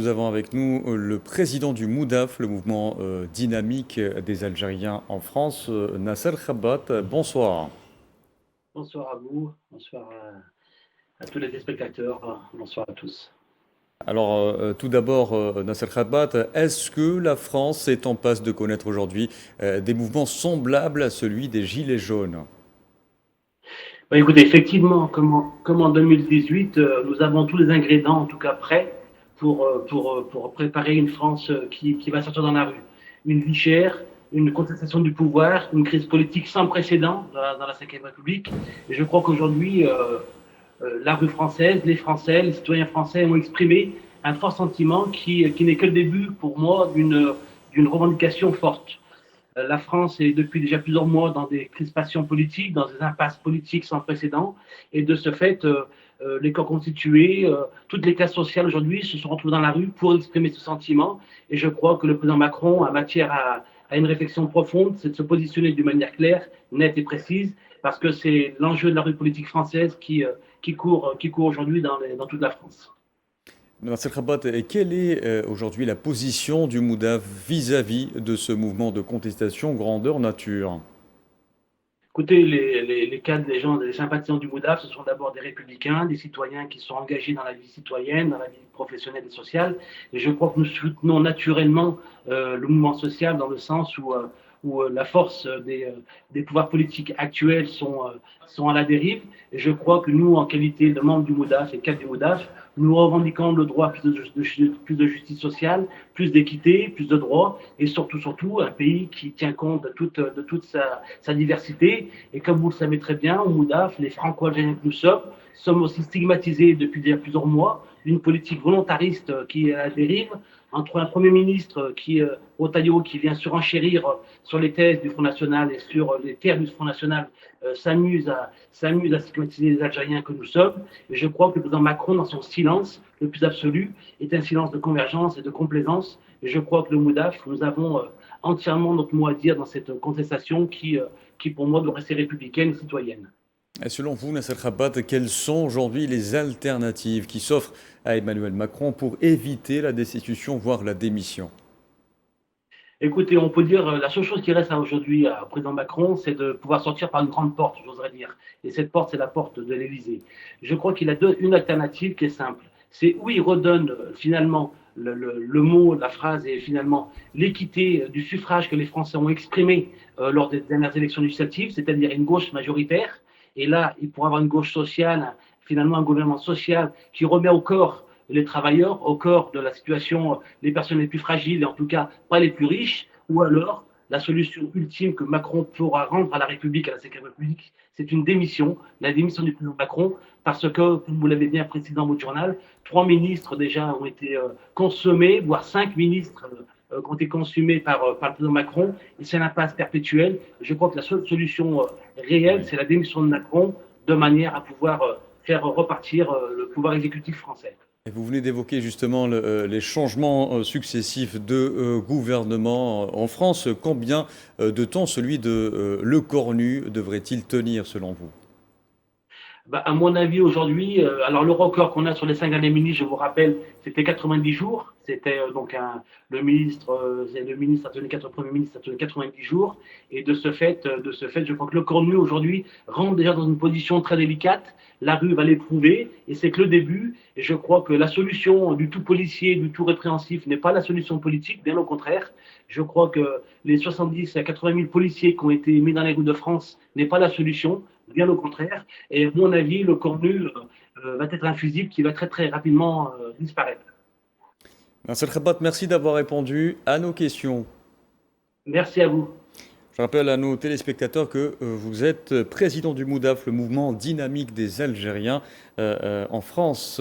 Nous avons avec nous le président du MOUDAF, le mouvement dynamique des Algériens en France, Nasser Khabat. Bonsoir. Bonsoir à vous, bonsoir à tous les téléspectateurs, bonsoir à tous. Alors, tout d'abord, Nasser Khabat, est-ce que la France est en passe de connaître aujourd'hui des mouvements semblables à celui des Gilets jaunes? Bah, écoutez, effectivement, comme en 2018, nous avons tous les ingrédients, en tout cas prêts, pour préparer une France qui va sortir dans la rue. Une vie chère, une contestation du pouvoir, une crise politique sans précédent dans la Ve République. Et je crois qu'aujourd'hui, la rue française, les Français, les citoyens français ont exprimé un fort sentiment qui n'est que le début, pour moi, d'une revendication forte. La France est depuis déjà plusieurs mois dans des crispations politiques, dans des impasses politiques sans précédent. Et de ce fait, les corps constitués, toutes les classes sociales aujourd'hui se sont retrouvées dans la rue pour exprimer ce sentiment. Et je crois que le président Macron a matière à une réflexion profonde, c'est de se positionner d'une manière claire, nette et précise, parce que c'est l'enjeu de la rue politique française qui court aujourd'hui dans toute la France. Nasser Khabat, et quelle est aujourd'hui la position du MOUDAF vis-à-vis de ce mouvement de contestation grandeur nature? Écoutez, les cadres, les gens, les sympathisants du MOUDAF, ce sont d'abord des républicains, des citoyens qui sont engagés dans la vie citoyenne, dans la vie professionnelle et sociale. Et je crois que nous soutenons naturellement le mouvement social dans le sens où la force des pouvoirs politiques actuels sont à la dérive. Et je crois que nous, en qualité de membres du MOUDAF et cadres du MOUDAF, nous revendiquons le droit à plus de justice sociale, plus d'équité, plus de droits, et surtout, un pays qui tient compte de toute sa diversité. Et comme vous le savez très bien, au MOUDAF, les Franco-Algériens que nous sommes aussi stigmatisés depuis déjà plusieurs mois d'une politique volontariste qui est à la dérive, entre un Premier ministre Rotaillot, qui vient surenchérir sur les thèses du Front National et sur les terres du Front National, s'amuse à stigmatiser les Algériens que nous sommes. Et je crois que le président Macron, dans son silence le plus absolu, est un silence de convergence et de complaisance. Et je crois que le MOUDAF, nous avons entièrement notre mot à dire dans cette contestation qui pour moi, doit rester républicaine et citoyenne. Et selon vous, Nasser Khabat, quelles sont aujourd'hui les alternatives qui s'offrent à Emmanuel Macron pour éviter la destitution, voire la démission? Écoutez, on peut dire la seule chose qui reste aujourd'hui au président Macron, c'est de pouvoir sortir par une grande porte, j'oserais dire. Et cette porte, c'est la porte de l'Élysée. Je crois qu'il a une alternative qui est simple. C'est où il redonne finalement le mot, la phrase et finalement l'équité du suffrage que les Français ont exprimé lors des dernières élections législatives, c'est-à-dire une gauche majoritaire. Et là, il pourra avoir une gauche sociale, finalement un gouvernement social qui remet au corps les travailleurs, au corps de la situation, les personnes les plus fragiles et en tout cas pas les plus riches, ou alors la solution ultime que Macron pourra rendre à la République, à la Ve République, c'est une démission, la démission du président Macron, parce que, comme vous l'avez bien précisé dans votre journal, 3 ministres déjà ont été consommés, voire 5 ministres qui ont été consumés par le président Macron, et c'est l'impasse perpétuelle. Je crois que la seule solution réelle, Oui. c'est la démission de Macron, de manière à pouvoir faire repartir le pouvoir exécutif français. Et vous venez d'évoquer justement les changements successifs de gouvernement en France. Combien de temps celui de Lecornu devrait-il tenir selon vous? Bah, à mon avis, aujourd'hui, alors le record qu'on a sur les 5 derniers ministres, je vous rappelle, c'était 90 jours. C'était le ministre a tenu Premier ministre a tenu 90 jours. Et de ce fait, je crois que le Cornu aujourd'hui rentre déjà dans une position très délicate. La rue va l'éprouver et c'est que le début. Et je crois que la solution du tout policier, du tout répréhensif n'est pas la solution politique, bien au contraire. Je crois que les 70 à 80 000 policiers qui ont été mis dans les rues de France n'est pas la solution, bien au contraire. Et à mon avis, le cornu va être un fusible qui va très très rapidement disparaître. Nasser Khabat, merci d'avoir répondu à nos questions. Merci à vous. Je rappelle à nos téléspectateurs que vous êtes président du MOUDAF, le mouvement dynamique des Algériens en France.